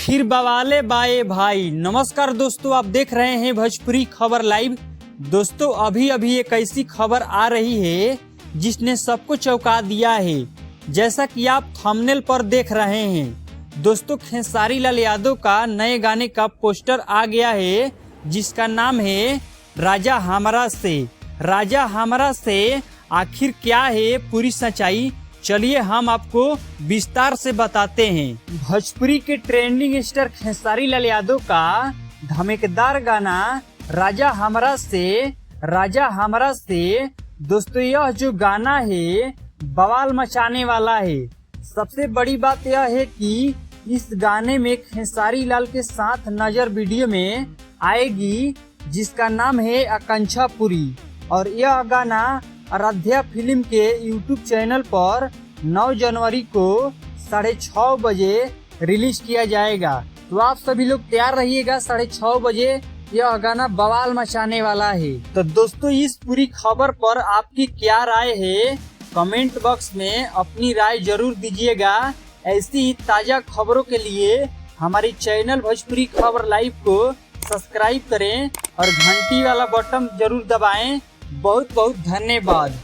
फिर बवाले बाए भाई। नमस्कार दोस्तों, आप देख रहे हैं भोजपुरी खबर लाइव। दोस्तों अभी अभी एक ऐसी खबर आ रही है जिसने सबको चौंका दिया है। जैसा कि आप थंबनेल पर देख रहे हैं दोस्तों, खेसारी लाल यादव का नए गाने का पोस्टर आ गया है जिसका नाम है राजा हमरा से। राजा हमरा से आखिर क्या है पूरी सच्चाई, चलिए हम आपको विस्तार से बताते हैं। भोजपुरी के ट्रेंडिंग स्टार खेसारी लाल यादव का धमाकेदार गाना राजा हमरा से दोस्तों, यह जो गाना है बवाल मचाने वाला है। सबसे बड़ी बात यह है कि इस गाने में खेसारी लाल के साथ नजर वीडियो में आएगी जिसका नाम है आकांक्षापुरी, और यह गाना आराध्या फिल्म के यूट्यूब चैनल पर 9 जनवरी को 6:30 बजे रिलीज किया जाएगा। तो आप सभी लोग तैयार रहिएगा, 6:30 बजे यह गाना बवाल मचाने वाला है। तो दोस्तों इस पूरी खबर पर आपकी क्या राय है, कमेंट बॉक्स में अपनी राय जरूर दीजिएगा। ऐसी ही ताजा खबरों के लिए हमारी चैनल भोजपुरी खबर लाइव को सब्सक्राइब करें और घंटी वाला बटन जरूर दबाएं। बहुत बहुत धन्यवाद।